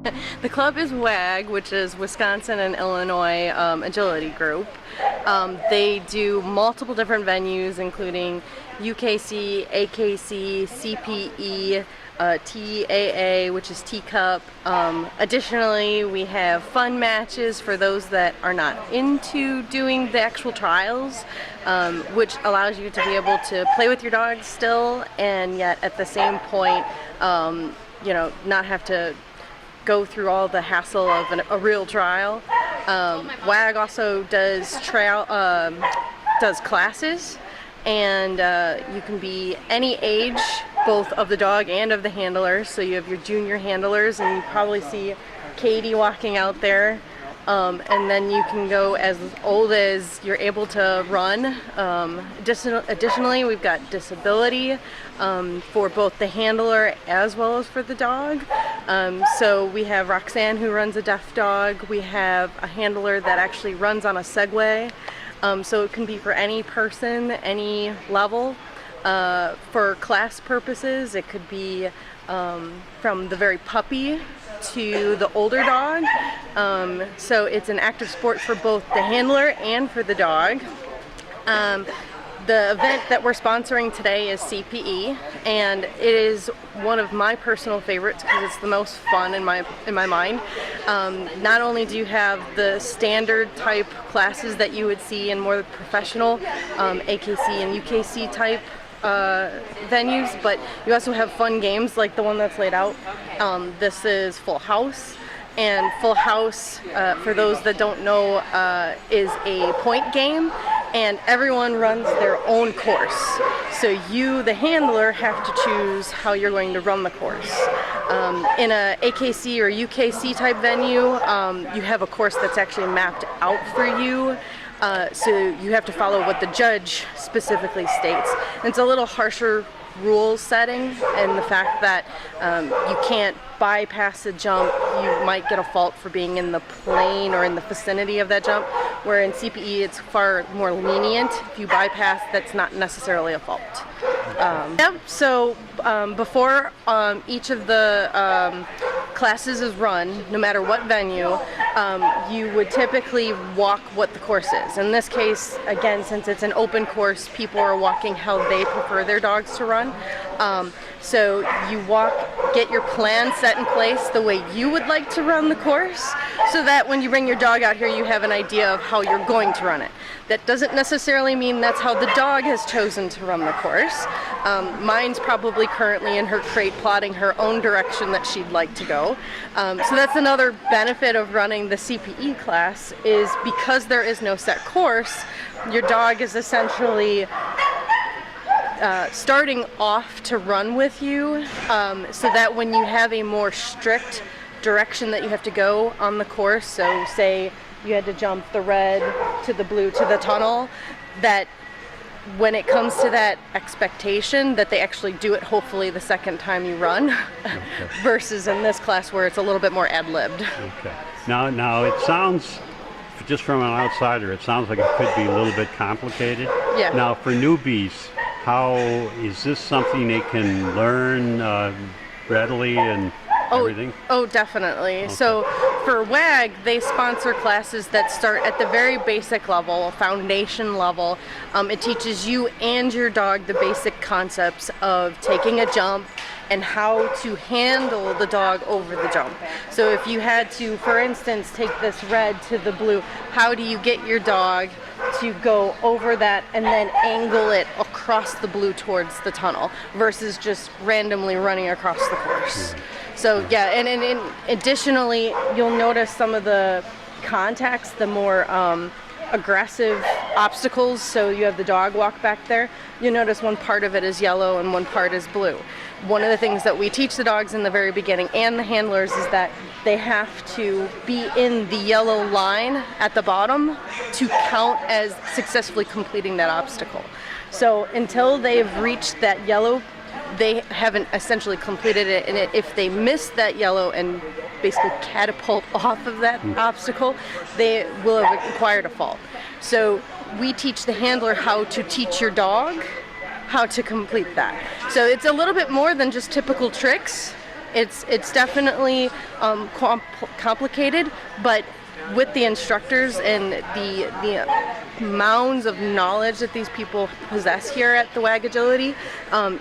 The club is WAG, which is Wisconsin and Illinois Agility Group. They do multiple different venues, including UKC, AKC, CPE, TAA, which is teacup. Additionally, we have fun matches for those that are not into doing the actual trials, which allows you to be able to play with your dog still, and yet at the same point, not have to go through all the hassle of a real trial. WAG also does classes, and you can be any age, both of the dog and of the handlers. So you have your junior handlers, and you probably see Katie walking out there. And then you can go as old as you're able to run. Additionally, we've got disability for both the handler as well as for the dog. So we have Roxanne, who runs a deaf dog. We have a handler that actually runs on a Segway. So it can be for any person, any level. For class purposes, it could be from the very puppy to the older dog. So it's an active sport for both the handler and for the dog. The event that we're sponsoring today is CPE, and it is one of my personal favorites because it's the most fun in my mind. Not only do you have the standard type classes that you would see in more professional AKC and UKC type venues, but you also have fun games like the one that's laid out. This is Full House, and Full House, for those that don't know, is a point game, and everyone runs their own course. So you, the handler, have to choose how you're going to run the course. In a AKC or UKC type venue, you have a course that's actually mapped out for you. So you have to follow what the judge specifically states. And it's a little harsher rules setting, and the fact that you can't bypass a jump, you might get a fault for being in the plane or in the vicinity of that jump, where in CPE it's far more lenient. If you bypass, that's not necessarily a fault. So before each of the classes is run, no matter what venue, you would typically walk what the course is. In this case, again, since it's an open course, people are walking how they prefer their dogs to run. So you walk, get your plan set in place the way you would like to run the course, so that when you bring your dog out here, you have an idea of how you're going to run it. That doesn't necessarily mean that's how the dog has chosen to run the course. Mine's probably currently in her crate plotting her own direction that she'd like to go. So that's another benefit of running the CPE class, is because there is no set course, your dog is essentially starting off to run with you, so that when you have a more strict direction that you have to go on the course, so say you had to jump the red to the blue to the tunnel, that when it comes to that expectation that they actually do it hopefully the second time you run, okay, versus in this class where it's a little bit more ad-libbed. Okay. Now it sounds, just from an outsider, it sounds like it could be a little bit complicated. Yeah. Now for newbies, how is this something they can learn readily and everything? Oh, definitely. Okay. So for WAG, they sponsor classes that start at the very basic level, foundation level. It teaches you and your dog the basic concepts of taking a jump and how to handle the dog over the jump. So if you had to, for instance, take this red to the blue, how do you get your dog to go over that and then angle it across the blue towards the tunnel versus just randomly running across the course? So yeah, and additionally, you'll notice some of the contacts, the more aggressive obstacles. So you have the dog walk back there. You notice one part of it is yellow and one part is blue. One of the things that we teach the dogs in the very beginning and the handlers is that they have to be in the yellow line at the bottom to count as successfully completing that obstacle. So until they've reached that yellow, they haven't essentially completed it, and if they miss that yellow and basically catapult off of that obstacle, they will have acquired a fault. So we teach the handler how to teach your dog how to complete that. So it's a little bit more than just typical tricks. It's definitely complicated, but with the instructors and the mounds of knowledge that these people possess here at the WAG Agility,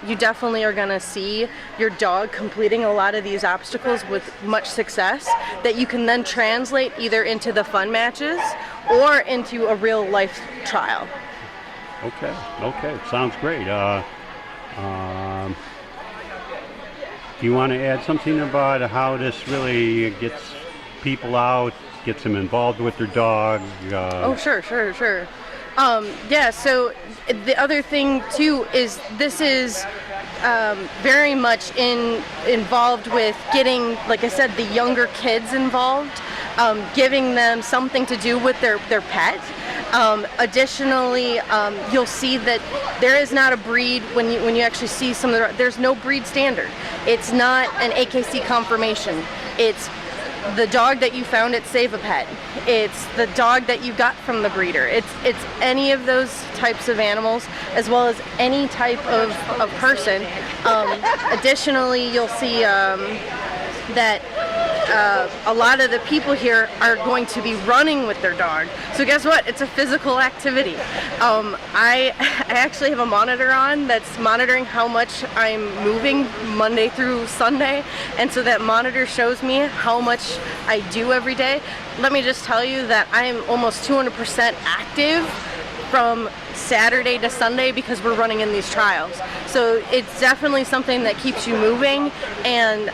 you definitely are going to see your dog completing a lot of these obstacles with much success that you can then translate either into the fun matches or into a real life trial. Okay, sounds great. Do you want to add something about how this really gets people out, gets them involved with their dog? Oh, sure. Yeah, so the other thing too is this is very much involved with getting, like I said, the younger kids involved, giving them something to do with their pet. Additionally, you'll see that there is not a breed when you actually see some of there's no breed standard. It's not an AKC confirmation. It's the dog that you found at Save a Pet. It's the dog that you got from the breeder. It's any of those types of animals, as well as any type of person. Additionally, you'll see that a lot of the people here are going to be running with their dog. So guess what? It's a physical activity. I actually have a monitor on that's monitoring how much I'm moving Monday through Sunday, and so that monitor shows me how much I do every day. Let me just tell you that I am almost 200% active from Saturday to Sunday because we're running in these trials. So it's definitely something that keeps you moving, and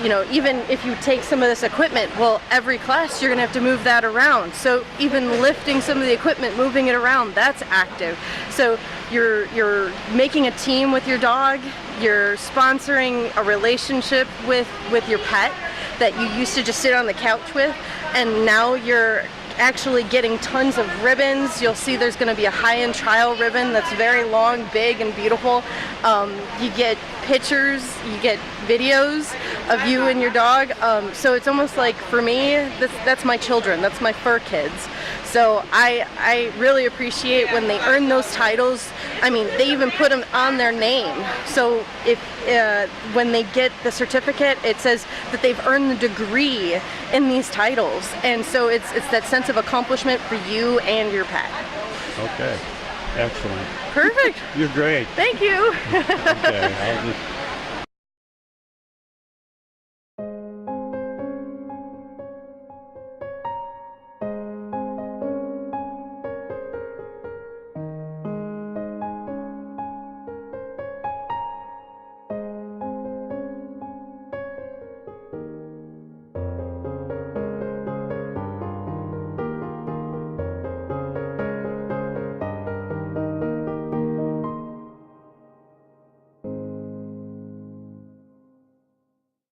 you know, even if you take some of this equipment, well, every class you're gonna have to move that around. So even lifting some of the equipment, moving it around, that's active. So you're making a team with your dog, you're sponsoring a relationship with your pet that you used to just sit on the couch with, and now you're actually getting tons of ribbons. You'll see there's going to be a high-end trial ribbon that's very long, big, and beautiful. You get pictures, you get videos of you and your dog. So it's almost like, for me, that's my children, that's my fur kids. So I really appreciate when they earn those titles. I mean, they even put them on their name. So if when they get the certificate, it says that they've earned the degree in these titles. And so it's that sense of accomplishment for you and your pet. Okay, excellent. Perfect. You're great. Thank you. Okay, I'll just